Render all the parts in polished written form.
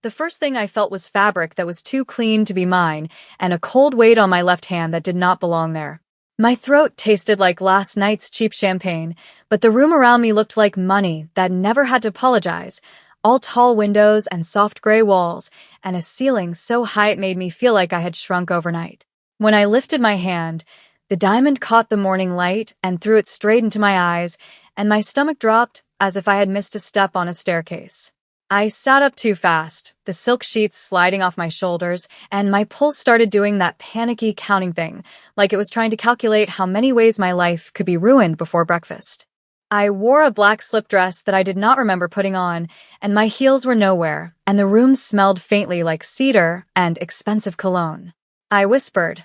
The first thing I felt was fabric that was too clean to be mine, and a cold weight on my left hand that did not belong there. My throat tasted like last night's cheap champagne, but the room around me looked like money that never had to apologize. All tall windows and soft gray walls, and a ceiling so high it made me feel like I had shrunk overnight. When I lifted my hand, the diamond caught the morning light and threw it straight into my eyes, and my stomach dropped as if I had missed a step on a staircase. I sat up too fast, the silk sheets sliding off my shoulders, and my pulse started doing that panicky counting thing, like it was trying to calculate how many ways my life could be ruined before breakfast. I wore a black slip dress that I did not remember putting on, and my heels were nowhere, and the room smelled faintly like cedar and expensive cologne. I whispered,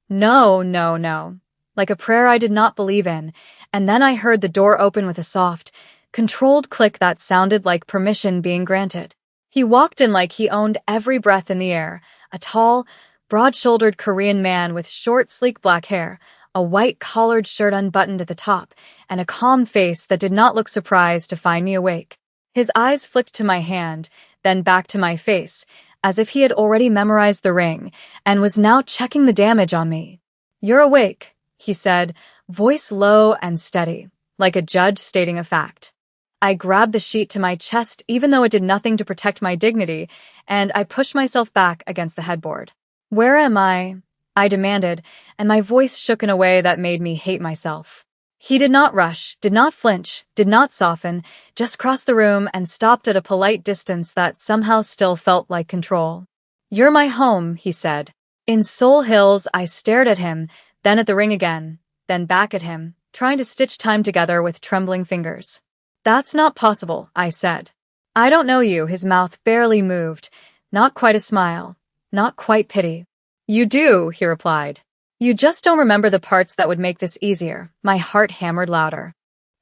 "No, no, no," like a prayer I did not believe in, and then I heard the door open with a soft, controlled click that sounded like permission being granted. He walked in like he owned every breath in the air, a tall, broad-shouldered Korean man with short, sleek black hair, a white collared shirt unbuttoned at the top, and a calm face that did not look surprised to find me awake. His eyes flicked to my hand, then back to my face, as if he had already memorized the ring, and was now checking the damage on me. "You're awake," he said, voice low and steady, like a judge stating a fact. I grabbed the sheet to my chest even though it did nothing to protect my dignity, and I pushed myself back against the headboard. "Where am I?" I demanded, and my voice shook in a way that made me hate myself. He did not rush, did not flinch, did not soften, just crossed the room and stopped at a polite distance that somehow still felt like control. "You're my home," he said. In Soul Hills, I stared at him, then at the ring again, then back at him, trying to stitch time together with trembling fingers. "That's not possible," I said. "I don't know you." His mouth barely moved, not quite a smile, not quite pity. "You do," he replied. "You just don't remember the parts that would make this easier." My heart hammered louder.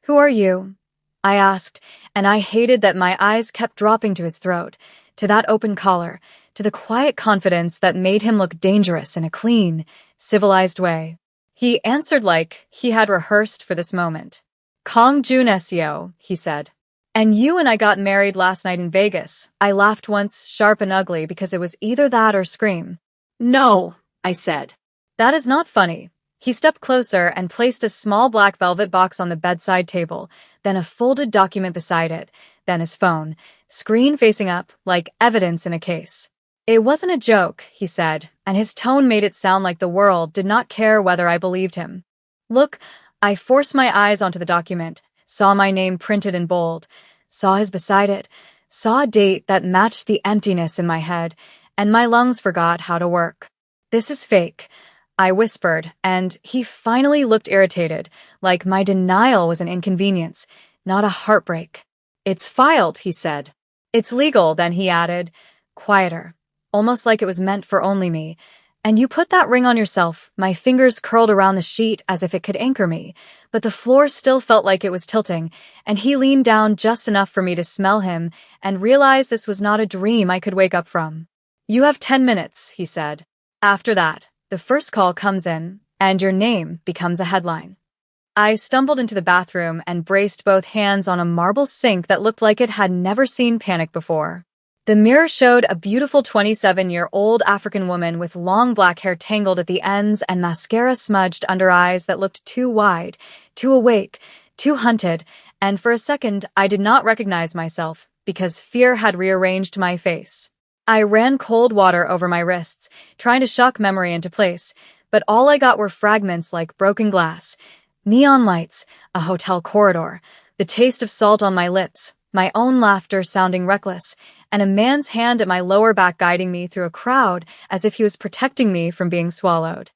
"Who are you?" I asked, and I hated that my eyes kept dropping to his throat, to that open collar, to the quiet confidence that made him look dangerous in a clean, civilized way. He answered like he had rehearsed for this moment. "Kong Jun Seo," he said. "And you and I got married last night in Vegas." I laughed once, sharp and ugly, because it was either that or scream. "No," I said. "That is not funny." He stepped closer and placed a small black velvet box on the bedside table, then a folded document beside it, then his phone, screen facing up, like evidence in a case. "It wasn't a joke," he said, and his tone made it sound like the world did not care whether I believed him. "Look," I forced my eyes onto the document, saw my name printed in bold, saw his beside it, saw a date that matched the emptiness in my head, and my lungs forgot how to work. "This is fake," I whispered, and he finally looked irritated, like my denial was an inconvenience, not a heartbreak. "It's filed," he said. "It's legal," then he added, quieter, almost like it was meant for only me. "And you put that ring on yourself." My fingers curled around the sheet as if it could anchor me, but the floor still felt like it was tilting, and he leaned down just enough for me to smell him and realize this was not a dream I could wake up from. "You have 10 minutes, he said. "After that, the first call comes in, and your name becomes a headline." I stumbled into the bathroom and braced both hands on a marble sink that looked like it had never seen panic before. The mirror showed a beautiful 27-year-old African woman with long black hair tangled at the ends and mascara smudged under eyes that looked too wide, too awake, too hunted, and for a second I did not recognize myself because fear had rearranged my face. I ran cold water over my wrists, trying to shock memory into place, but all I got were fragments like broken glass, neon lights, a hotel corridor, the taste of salt on my lips, my own laughter sounding reckless, and a man's hand at my lower back guiding me through a crowd as if he was protecting me from being swallowed.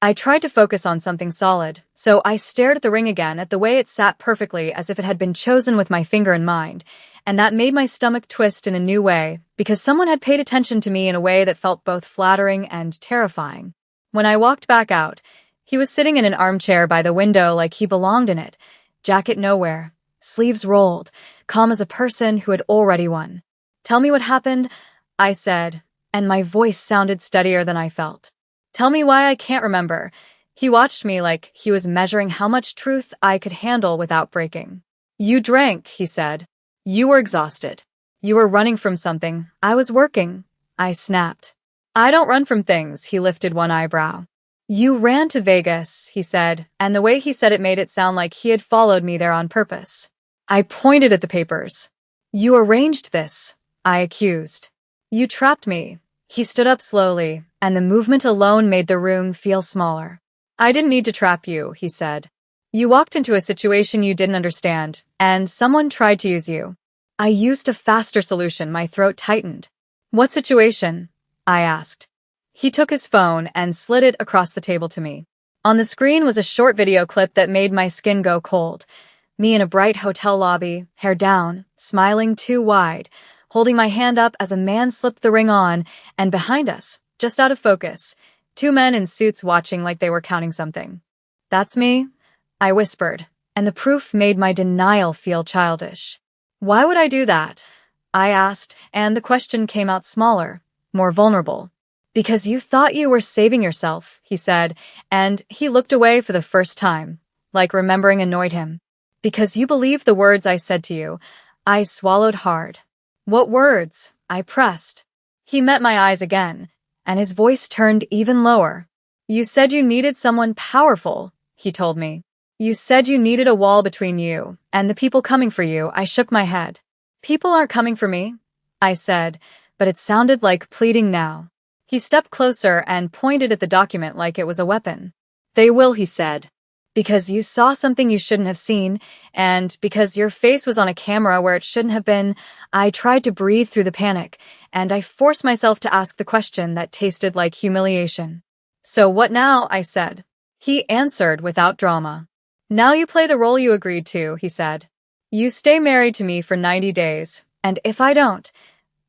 I tried to focus on something solid, so I stared at the ring again, at the way it sat perfectly as if it had been chosen with my finger in mind, and that made my stomach twist in a new way, because someone had paid attention to me in a way that felt both flattering and terrifying. When I walked back out, he was sitting in an armchair by the window like he belonged in it, jacket nowhere, sleeves rolled, calm as a person who had already won. "Tell me what happened," I said, and my voice sounded steadier than I felt. "Tell me why I can't remember." He watched me like he was measuring how much truth I could handle without breaking. "You drank," he said. "You were exhausted. You were running from something. I was working. I snapped. I don't run from things, he lifted one eyebrow. You ran to Vegas, he said, and the way he said it made it sound like he had followed me there on purpose. I pointed at the papers. You arranged this, I accused. You trapped me. He stood up slowly, and the movement alone made the room feel smaller. I didn't need to trap you, he said. You walked into a situation you didn't understand, and someone tried to use you. I used a faster solution. My throat tightened. What situation? I asked. He took his phone and slid it across the table to me. On the screen was a short video clip that made my skin go cold. Me in a bright hotel lobby, hair down, smiling too wide, holding my hand up as a man slipped the ring on, and behind us, just out of focus, two men in suits watching like they were counting something. That's me, I whispered, and the proof made my denial feel childish. Why would I do that? I asked, and the question came out smaller, more vulnerable. Because you thought you were saving yourself, he said, and he looked away for the first time, like remembering annoyed him. Because you believed the words I said to you. I swallowed hard. What words? I pressed. He met my eyes again, and his voice turned even lower. You said you needed someone powerful, he told me. You said you needed a wall between you and the people coming for you. I shook my head. People aren't coming for me, I said, but it sounded like pleading now. He stepped closer and pointed at the document like it was a weapon. They will, he said. Because you saw something you shouldn't have seen, and because your face was on a camera where it shouldn't have been. I tried to breathe through the panic, and I forced myself to ask the question that tasted like humiliation. So what now? I said. He answered without drama. Now you play the role you agreed to, he said. You stay married to me for 90 days, and if I don't,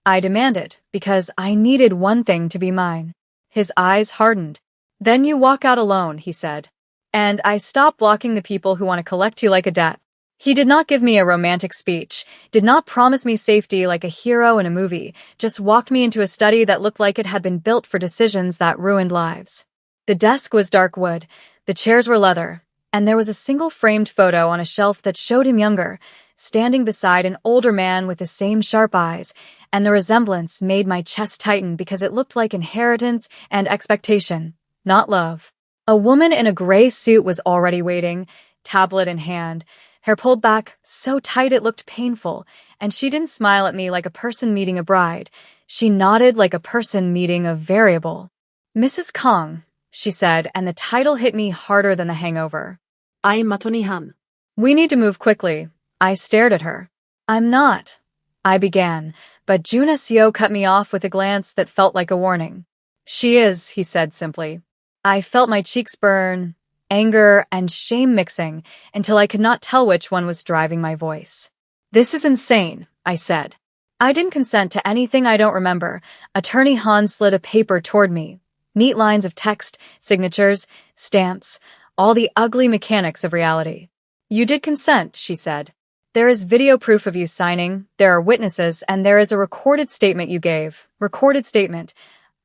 I demanded, because I needed one thing to be mine. His eyes hardened. Then you walk out alone, he said. And I stop blocking the people who want to collect you like a debt. He did not give me a romantic speech, did not promise me safety like a hero in a movie, just walked me into a study that looked like it had been built for decisions that ruined lives. The desk was dark wood, the chairs were leather, and there was a single framed photo on a shelf that showed him younger, standing beside an older man with the same sharp eyes, and the resemblance made my chest tighten because it looked like inheritance and expectation, not love. A woman in a gray suit was already waiting, tablet in hand, hair pulled back so tight it looked painful, and she didn't smile at me like a person meeting a bride. She nodded like a person meeting a variable. Mrs. Kong, she said, and the title hit me harder than the hangover. I'm Matoni Han. We need to move quickly. I stared at her. I'm not. I began, but Juna Seo cut me off with a glance that felt like a warning. She is, he said simply. I felt my cheeks burn, anger and shame mixing until I could not tell which one was driving my voice. This is insane, I said. I didn't consent to anything I don't remember. Attorney Han slid a paper toward me. Neat lines of text, signatures, stamps, all the ugly mechanics of reality. You did consent, she said. There is video proof of you signing, there are witnesses, and there is a recorded statement you gave. Recorded statement.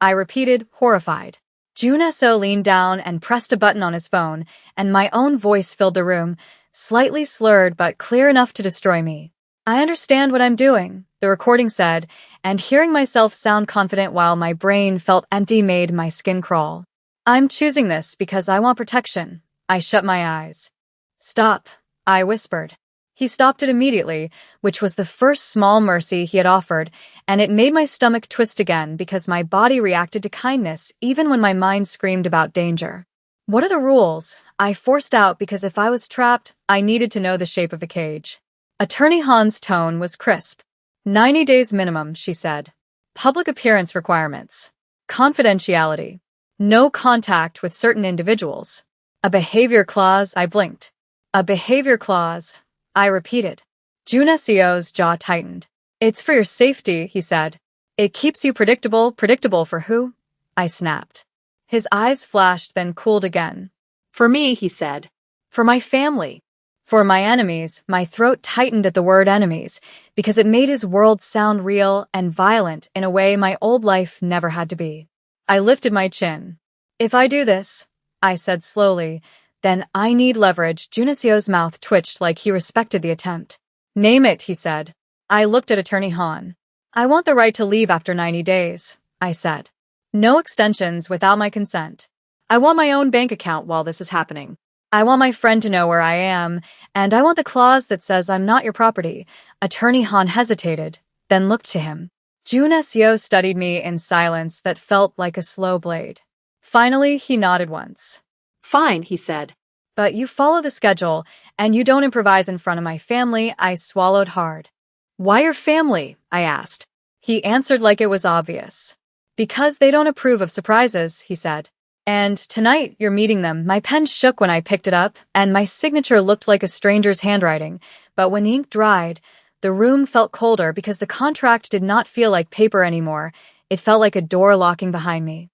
I repeated, horrified. Juna Seo leaned down and pressed a button on his phone, and my own voice filled the room, slightly slurred but clear enough to destroy me. I understand what I'm doing, the recording said, and hearing myself sound confident while my brain felt empty made my skin crawl. I'm choosing this because I want protection. I shut my eyes. Stop, I whispered. He stopped it immediately, which was the first small mercy he had offered, and it made my stomach twist again because my body reacted to kindness even when my mind screamed about danger. What are the rules? I forced out because if I was trapped, I needed to know the shape of the cage. Attorney Han's tone was crisp. 90 days minimum, she said. Public appearance requirements. Confidentiality. No contact with certain individuals. A behavior clause, I blinked. A behavior clause, I repeated. Juna Seo's jaw tightened. It's for your safety, he said. It keeps you predictable. Predictable for who? I snapped. His eyes flashed, then cooled again. For me, he said. For my family. For my enemies. My throat tightened at the word enemies, because it made his world sound real and violent in a way my old life never had to be. I lifted my chin. If I do this, I said slowly, then I need leverage. Juna Seo's mouth twitched like he respected the attempt. Name it, he said. I looked at Attorney Han. I want the right to leave after 90 days, I said. No extensions without my consent. I want my own bank account while this is happening. I want my friend to know where I am, and I want the clause that says I'm not your property. Attorney Han hesitated, then looked to him. Jun Seo studied me in silence that felt like a slow blade. Finally, he nodded once. Fine, he said. But you follow the schedule, and you don't improvise in front of my family. I swallowed hard. Why your family? I asked. He answered like it was obvious. Because they don't approve of surprises, he said. And tonight, you're meeting them. My pen shook when I picked it up, and my signature looked like a stranger's handwriting. But when the ink dried, the room felt colder because the contract did not feel like paper anymore. It felt like a door locking behind me.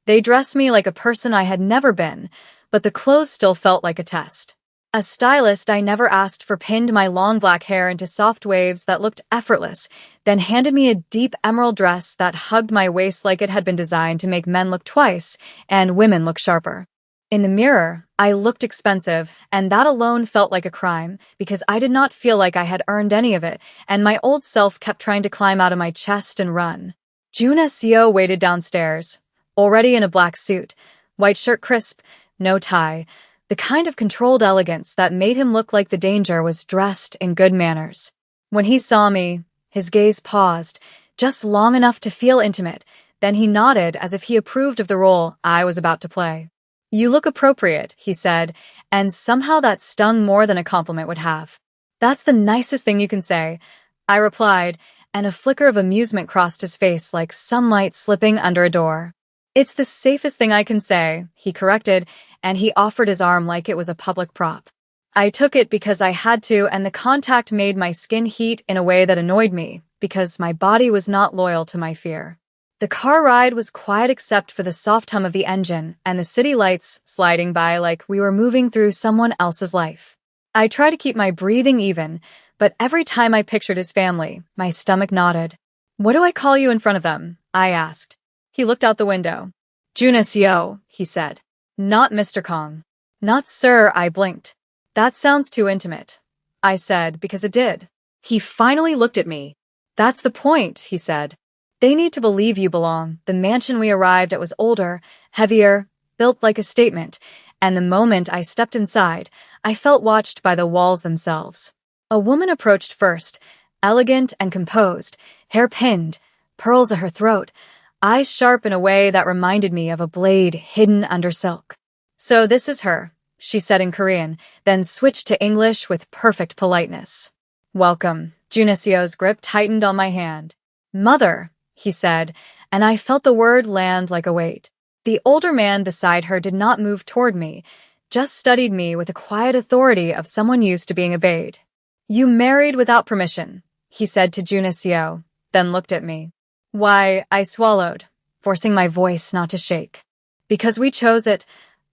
They dressed me like a person I had never been, but the clothes still felt like a test. A stylist I never asked for pinned my long black hair into soft waves that looked effortless, then handed me a deep emerald dress that hugged my waist like it had been designed to make men look twice and women look sharper. In the mirror, I looked expensive, and that alone felt like a crime because I did not feel like I had earned any of it, and my old self kept trying to climb out of my chest and run. Jun Seo waited downstairs, already in a black suit, white shirt crisp, no tie, the kind of controlled elegance that made him look like the danger was dressed in good manners. When he saw me, his gaze paused, just long enough to feel intimate, then he nodded as if he approved of the role I was about to play. You look appropriate, he said, and somehow that stung more than a compliment would have. That's the nicest thing you can say, I replied, and a flicker of amusement crossed his face like sunlight slipping under a door. It's the safest thing I can say, he corrected, and he offered his arm like it was a public prop. I took it because I had to, and the contact made my skin heat in a way that annoyed me, because my body was not loyal to my fear. The car ride was quiet except for the soft hum of the engine and the city lights sliding by like we were moving through someone else's life. I tried to keep my breathing even, but every time I pictured his family, my stomach knotted. What do I call you in front of them? I asked. He looked out the window. Jun Seo, he said. Not Mr. Kong. Not sir, I blinked. That sounds too intimate, I said, because it did. He finally looked at me. That's the point, he said. They need to believe you belong. The mansion we arrived at was older, heavier, built like a statement, and the moment I stepped inside, I felt watched by the walls themselves. A woman approached first, elegant and composed, hair pinned, pearls at her throat, eyes sharp in a way that reminded me of a blade hidden under silk. So this is her, she said in Korean, then switched to English with perfect politeness. Welcome. Jun Seo's grip tightened on my hand. Mother, he said, and I felt the word land like a weight. The older man beside her did not move toward me, just studied me with the quiet authority of someone used to being obeyed. You married without permission, he said to Jun Seo, then looked at me. Why, I swallowed, forcing my voice not to shake. Because we chose it,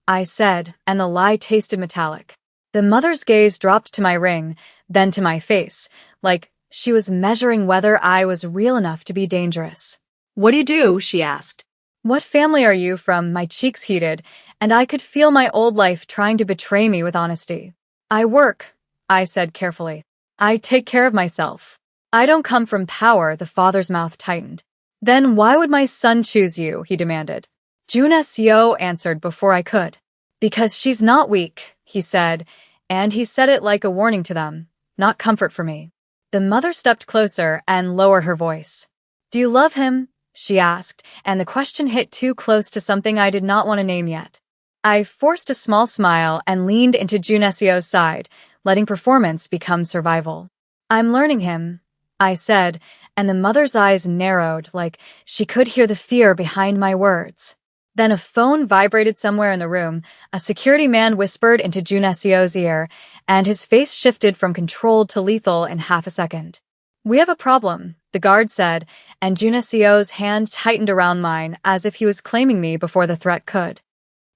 I said, and the lie tasted metallic. The mother's gaze dropped to my ring, then to my face, like she was measuring whether I was real enough to be dangerous. What do you do? She asked. What family are you from? My cheeks heated, and I could feel my old life trying to betray me with honesty. I work, I said carefully. I take care of myself. I don't come from power, the father's mouth tightened. Then why would my son choose you? He demanded. Jun Seo answered before I could. Because she's not weak, he said, and he said it like a warning to them, not comfort for me. The mother stepped closer and lowered her voice. Do you love him? She asked, and the question hit too close to something I did not want to name yet. I forced a small smile and leaned into Jun Seo's side, letting performance become survival. I'm learning him, I said, and the mother's eyes narrowed like she could hear the fear behind my words. Then a phone vibrated somewhere in the room, a security man whispered into Jun Seo's ear, and his face shifted from controlled to lethal in half a second. We have a problem, the guard said, and Jun Seo's hand tightened around mine as if he was claiming me before the threat could.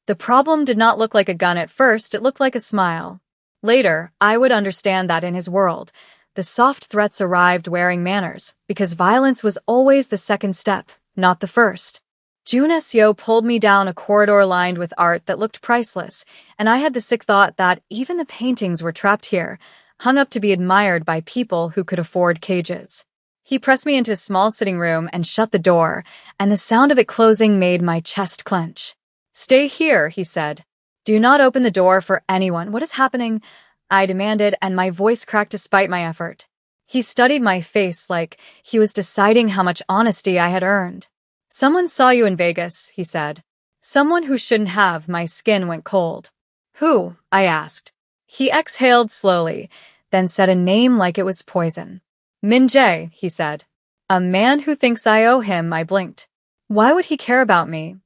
The problem did not look like a gun at first, it looked like a smile. Later, I would understand that in his world, the soft threats arrived wearing manners, because violence was always the second step, not the first. Jun Seo pulled me down a corridor lined with art that looked priceless, and I had the sick thought that even the paintings were trapped here, hung up to be admired by people who could afford cages. He pressed me into a small sitting room and shut the door, and the sound of it closing made my chest clench. "Stay here," he said. "Do not open the door for anyone." "What is happening?" I demanded, and my voice cracked despite my effort. He studied my face like he was deciding how much honesty I had earned. "Someone saw you in Vegas," he said. "Someone who shouldn't have." My skin went cold. "Who?" I asked. He exhaled slowly, then said a name like it was poison. "Min Jae," he said. "A man who thinks I owe him." I blinked. "Why would he care about me?"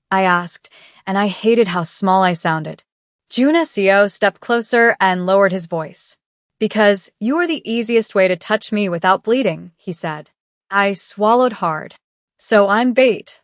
I asked, and I hated how small I sounded. Jun Seo stepped closer and lowered his voice. "Because you are the easiest way to touch me without bleeding," he said. I swallowed hard. "So I'm bait,"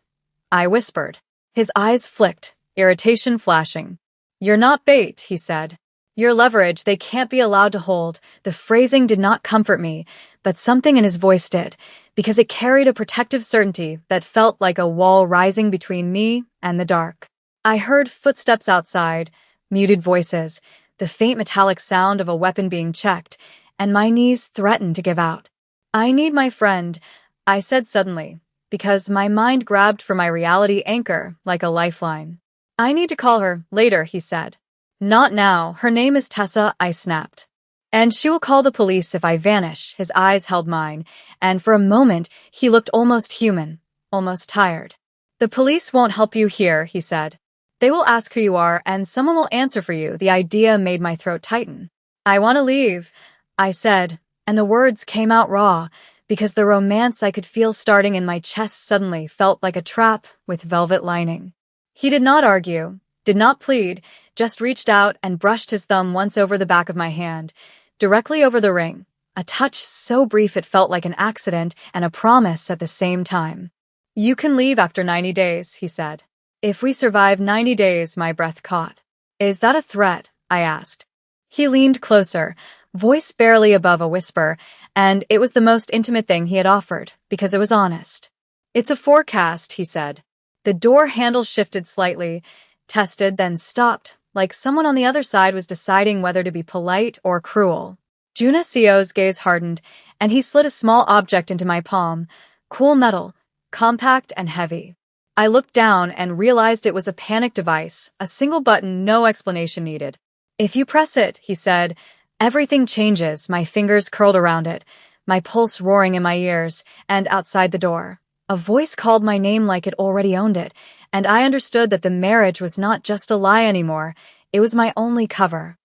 I whispered. His eyes flicked, irritation flashing. "You're not bait," he said. "You're leverage they can't be allowed to hold." The phrasing did not comfort me, but something in his voice did, because it carried a protective certainty that felt like a wall rising between me and the dark. I heard footsteps outside, muted voices, the faint metallic sound of a weapon being checked, and my knees threatened to give out. "I need my friend," I said suddenly, because my mind grabbed for my reality anchor like a lifeline. "I need to call her later," he said. "Not now. Her name is Tessa," I snapped. "And she will call the police if I vanish." His eyes held mine, and for a moment he looked almost human, almost tired. "The police won't help you here," he said. "They will ask who you are, and someone will answer for you." The idea made my throat tighten. "I want to leave," I said, and the words came out raw, because the romance I could feel starting in my chest suddenly felt like a trap with velvet lining. He did not argue, did not plead, just reached out and brushed his thumb once over the back of my hand, directly over the ring, a touch so brief it felt like an accident and a promise at the same time. "You can leave after 90 days, he said. "If we survive 90 days, my breath caught. "Is that a threat?" I asked. He leaned closer, voice barely above a whisper, and it was the most intimate thing he had offered, because it was honest. "It's a forecast," he said. The door handle shifted slightly, tested, then stopped, like someone on the other side was deciding whether to be polite or cruel. Jun Seo's gaze hardened, and he slid a small object into my palm, cool metal, compact and heavy. I looked down and realized it was a panic device, a single button, no explanation needed. "If you press it," he said, "everything changes." My fingers curled around it, my pulse roaring in my ears, and outside the door, a voice called my name like it already owned it, and I understood that the marriage was not just a lie anymore, it was my only cover.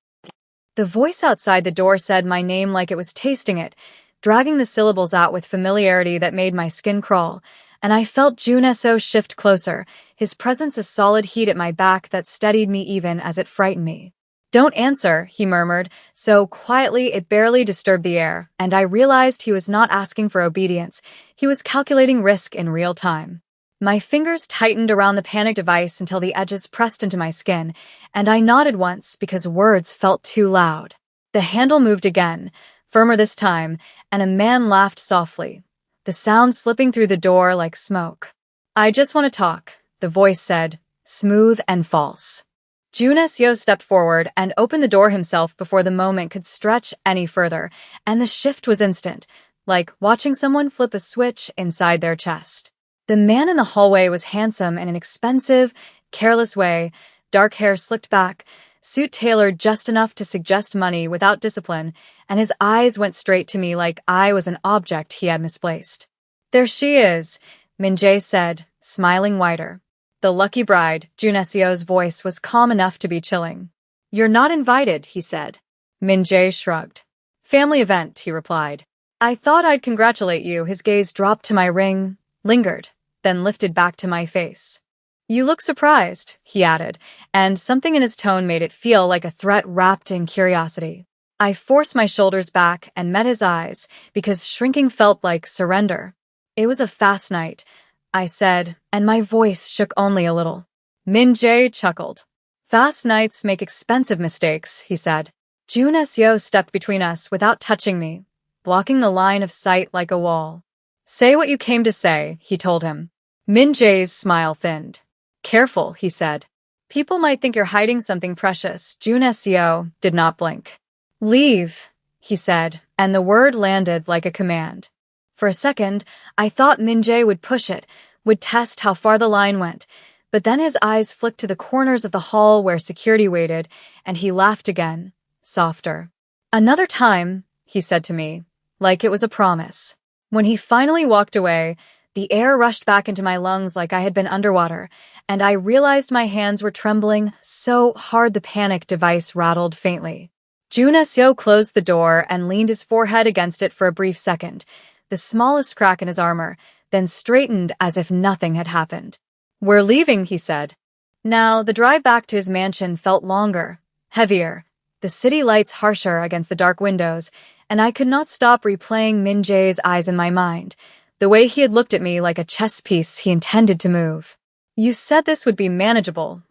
The voice outside the door said my name like it was tasting it, dragging the syllables out with familiarity that made my skin crawl, and I felt Jun Seo shift closer, his presence a solid heat at my back that steadied me even as it frightened me. "Don't answer," he murmured, so quietly it barely disturbed the air, and I realized he was not asking for obedience, he was calculating risk in real time. My fingers tightened around the panic device until the edges pressed into my skin, and I nodded once because words felt too loud. The handle moved again, firmer this time, and a man laughed softly, the sound slipping through the door like smoke. "I just want to talk," the voice said, smooth and false. Jun Seo stepped forward and opened the door himself before the moment could stretch any further, and the shift was instant, like watching someone flip a switch inside their chest. The man in the hallway was handsome in an expensive, careless way, dark hair slicked back, suit tailored just enough to suggest money without discipline, and his eyes went straight to me like I was an object he had misplaced. "There she is," Min Jae said, smiling wider. "The lucky bride." Jun Seo's voice was calm enough to be chilling. "You're not invited," he said. Min Jae shrugged. "Family event," he replied. "I thought I'd congratulate you." His gaze dropped to my ring, lingered, then lifted back to my face. "You look surprised," he added, and something in his tone made it feel like a threat wrapped in curiosity. I forced my shoulders back and met his eyes, because shrinking felt like surrender. "It was a fast night," I said, and my voice shook only a little. Min Jae chuckled. "Fast nights make expensive mistakes," he said. Jun Seo stepped between us without touching me, blocking the line of sight like a wall. "Say what you came to say," he told him. Min Jae's smile thinned. "Careful," he said. "People might think you're hiding something precious." Jun Seo did not blink. "Leave," he said, and the word landed like a command. For a second, I thought Min-jae would push it, would test how far the line went, but then his eyes flicked to the corners of the hall where security waited, and he laughed again, softer. "Another time," he said to me, like it was a promise. When he finally walked away, the air rushed back into my lungs like I had been underwater, and I realized my hands were trembling so hard the panic device rattled faintly. Jun Seo closed the door and leaned his forehead against it for a brief second, the smallest crack in his armor, then straightened as if nothing had happened. "We're leaving," he said. Now, the drive back to his mansion felt longer, heavier, the city lights harsher against the dark windows, and I could not stop replaying Min-jae's eyes in my mind, the way he had looked at me like a chess piece he intended to move. "You said this would be manageable,"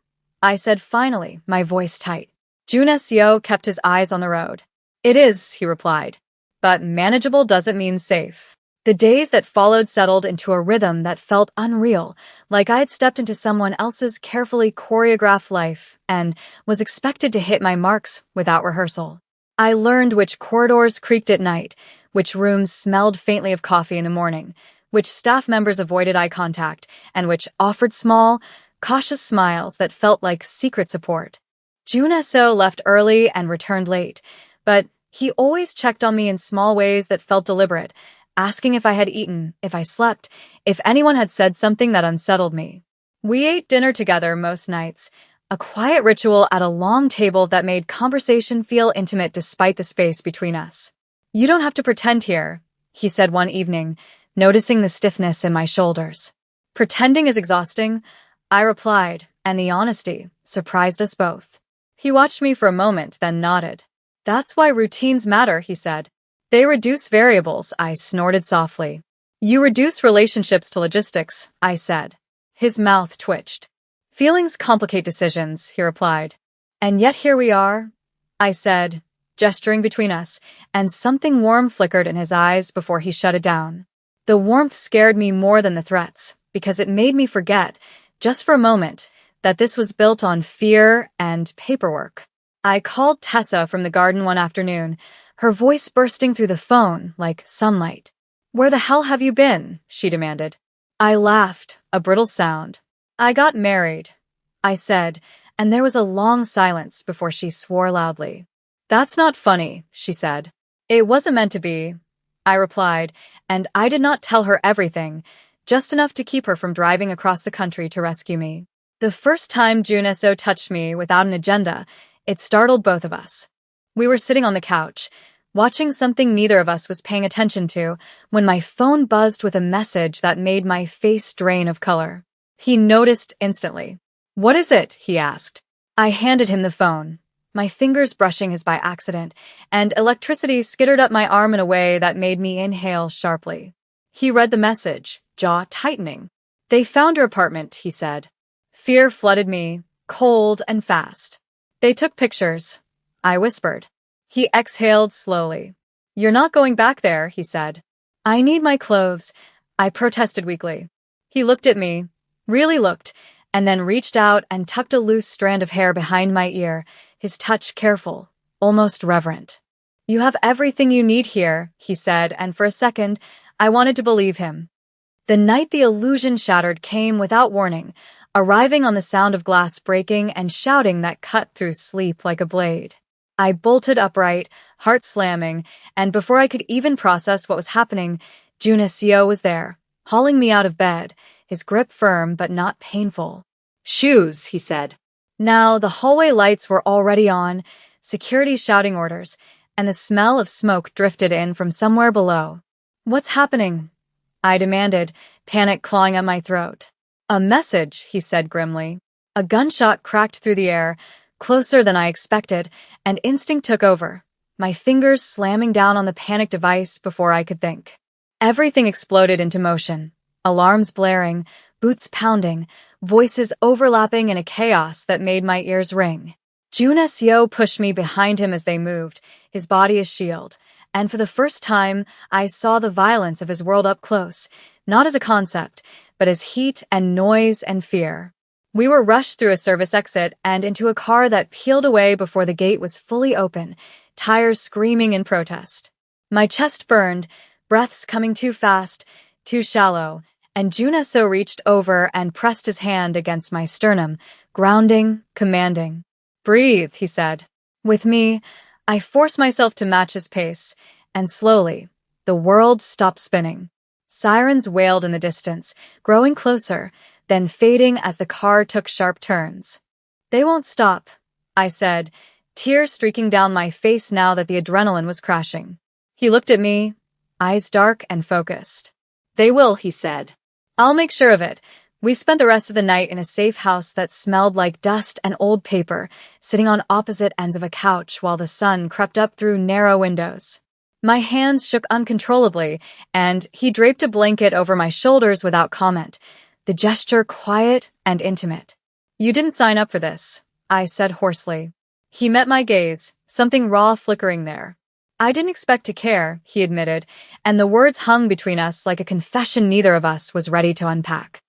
I said finally, my voice tight. Jun Seo kept his eyes on the road. "It is," he replied. "But manageable doesn't mean safe." The days that followed settled into a rhythm that felt unreal, like I had stepped into someone else's carefully choreographed life and was expected to hit my marks without rehearsal. I learned which corridors creaked at night, which rooms smelled faintly of coffee in the morning, which staff members avoided eye contact, and which offered small, cautious smiles that felt like secret support. Jun Seo left early and returned late, but he always checked on me in small ways that felt deliberate, asking if I had eaten, if I slept, if anyone had said something that unsettled me. We ate dinner together most nights, a quiet ritual at a long table that made conversation feel intimate despite the space between us. "You don't have to pretend here," he said one evening, noticing the stiffness in my shoulders. "Pretending is exhausting," I replied, and the honesty surprised us both. He watched me for a moment, then nodded. "That's why routines matter," he said. "They reduce variables," I snorted softly. "You reduce relationships to logistics," I said. His mouth twitched. "Feelings complicate decisions," he replied. "And yet here we are," I said, gesturing between us, and something warm flickered in his eyes before he shut it down. The warmth scared me more than the threats, because it made me forget, just for a moment, that this was built on fear and paperwork. I called Tessa from the garden one afternoon, her voice bursting through the phone like sunlight. "Where the hell have you been?" she demanded. I laughed, a brittle sound. "I got married," I said, and there was a long silence before she swore loudly. "That's not funny," she said. "It wasn't meant to be," I replied, and I did not tell her everything, just enough to keep her from driving across the country to rescue me. The first time Jun Seo touched me without an agenda, it startled both of us. We were sitting on the couch, watching something neither of us was paying attention to, when my phone buzzed with a message that made my face drain of color. He noticed instantly. "What is it?" he asked. I handed him the phone, my fingers brushing his by accident, and electricity skittered up my arm in a way that made me inhale sharply. He read the message, jaw tightening. "They found your apartment," he said. Fear flooded me, cold and fast. "They took pictures," I whispered. He exhaled slowly. "You're not going back there," he said. "I need my clothes," I protested weakly. He looked at me, really looked, and then reached out and tucked a loose strand of hair behind my ear, his touch careful, almost reverent. "You have everything you need here," he said, and for a second, I wanted to believe him. The night the illusion shattered came without warning, arriving on the sound of glass breaking and shouting that cut through sleep like a blade. I bolted upright, heart slamming, and before I could even process what was happening, Jun Seo was there, hauling me out of bed, his grip firm but not painful. "Shoes," he said. Now the hallway lights were already on, security shouting orders, and the smell of smoke drifted in from somewhere below. "What's happening?" I demanded, panic clawing at my throat. "A message," he said grimly. A gunshot cracked through the air, closer than I expected, and instinct took over, my fingers slamming down on the panic device before I could think. Everything exploded into motion, alarms blaring, boots pounding, voices overlapping in a chaos that made my ears ring. Jun Seo pushed me behind him as they moved, his body a shield, and for the first time, I saw the violence of his world up close, not as a concept, but as heat and noise and fear. We were rushed through a service exit and into a car that peeled away before the gate was fully open, tires screaming in protest. My chest burned, breaths coming too fast, too shallow, and Juneso reached over and pressed his hand against my sternum, grounding, commanding. Breathe, he said. With me, I forced myself to match his pace, and slowly, the world stopped spinning. Sirens wailed in the distance, growing closer, then fading as the car took sharp turns. They won't stop, I said, tears streaking down my face now that the adrenaline was crashing. He looked at me, eyes dark and focused. They will, he said. I'll make sure of it. We spent the rest of the night in a safe house that smelled like dust and old paper, sitting on opposite ends of a couch while the sun crept up through narrow windows. My hands shook uncontrollably, and he draped a blanket over my shoulders without comment, the gesture quiet and intimate. You didn't sign up for this, I said hoarsely. He met my gaze, something raw flickering there. I didn't expect to care, he admitted, and the words hung between us like a confession neither of us was ready to unpack.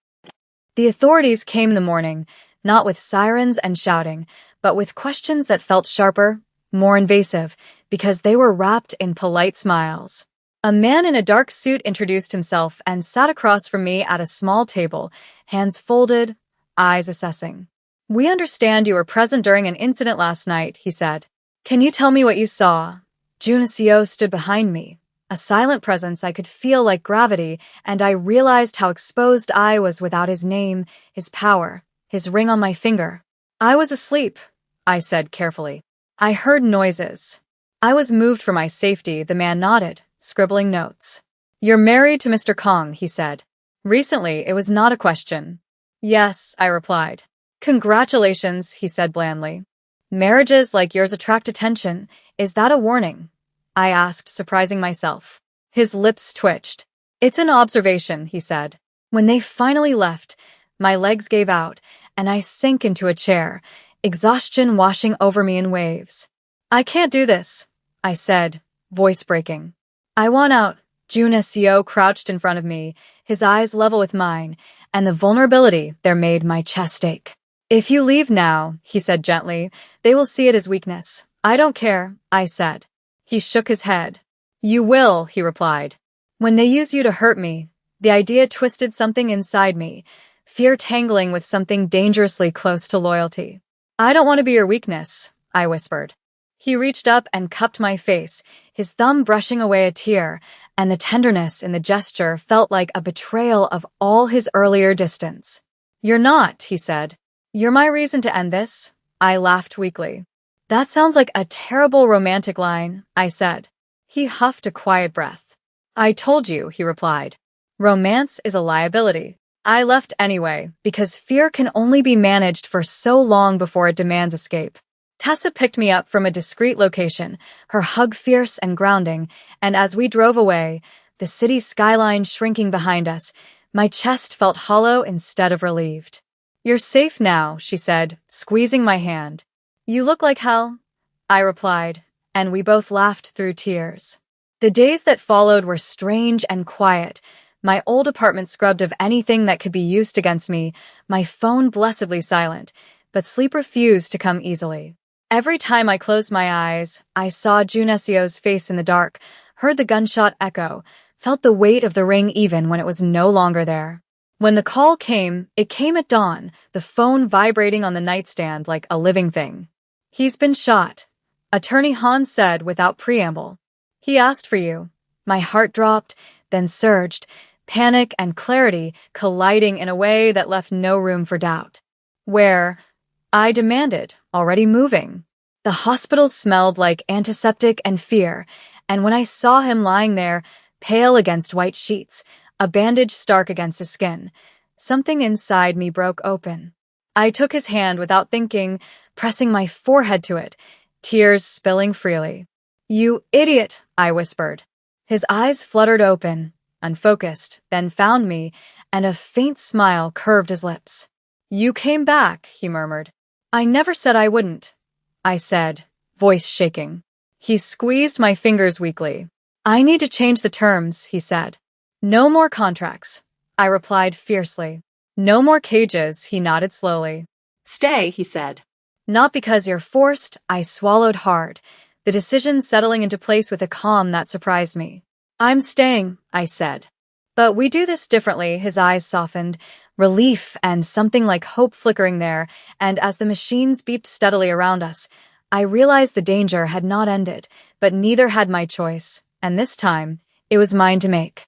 The authorities came in the morning, not with sirens and shouting, but with questions that felt sharper, more invasive, because they were wrapped in polite smiles. A man in a dark suit introduced himself and sat across from me at a small table, hands folded, eyes assessing. We understand you were present during an incident last night, he said. Can you tell me what you saw? Juneso stood behind me, a silent presence I could feel like gravity, and I realized how exposed I was without his name, his power, his ring on my finger. I was asleep, I said carefully. I heard noises. I was moved for my safety, the man nodded, scribbling notes. You're married to Mr. Kong, he said. Recently, it was not a question. Yes, I replied. Congratulations, he said blandly. Marriages like yours attract attention. Is that a warning? I asked, surprising myself. His lips twitched. It's an observation, he said. When they finally left, my legs gave out, and I sank into a chair, exhaustion washing over me in waves. I can't do this, I said, voice breaking. I want out. Juneso crouched in front of me, his eyes level with mine, and the vulnerability there made my chest ache. If you leave now, he said gently, they will see it as weakness. I don't care, I said. He shook his head. You will, he replied. When they use you to hurt me, the idea twisted something inside me, fear tangling with something dangerously close to loyalty. I don't want to be your weakness, I whispered. He reached up and cupped my face, his thumb brushing away a tear, and the tenderness in the gesture felt like a betrayal of all his earlier distance. You're not, he said. You're my reason to end this, I laughed weakly. That sounds like a terrible romantic line, I said. He huffed a quiet breath. I told you, he replied. Romance is a liability. I left anyway, because fear can only be managed for so long before it demands escape. Tessa picked me up from a discreet location, her hug fierce and grounding, and as we drove away, the city skyline shrinking behind us, my chest felt hollow instead of relieved. You're safe now, she said, squeezing my hand. You look like hell, I replied, and we both laughed through tears. The days that followed were strange and quiet. My old apartment scrubbed of anything that could be used against me, my phone blessedly silent, but sleep refused to come easily. Every time I closed my eyes, I saw Juneso's face in the dark, heard the gunshot echo, felt the weight of the ring even when it was no longer there. When the call came, it came at dawn, the phone vibrating on the nightstand like a living thing. He's been shot, Attorney Han said without preamble. He asked for you. My heart dropped, then surged, panic and clarity colliding in a way that left no room for doubt. Where? I demanded, already moving. The hospital smelled like antiseptic and fear, and when I saw him lying there, pale against white sheets, a bandage stark against his skin, something inside me broke open. I took his hand without thinking, pressing my forehead to it, tears spilling freely. You idiot, I whispered. His eyes fluttered open, unfocused, then found me, and a faint smile curved his lips. You came back, he murmured. I never said I wouldn't, I said, voice shaking. He squeezed my fingers weakly. I need to change the terms, he said. No more contracts, I replied fiercely. No more cages, he nodded slowly. Stay, he said. Not because you're forced, I swallowed hard, the decision settling into place with a calm that surprised me. I'm staying, I said. But we do this differently, his eyes softened, relief and something like hope flickering there, and as the machines beeped steadily around us, I realized the danger had not ended, but neither had my choice, and this time, it was mine to make.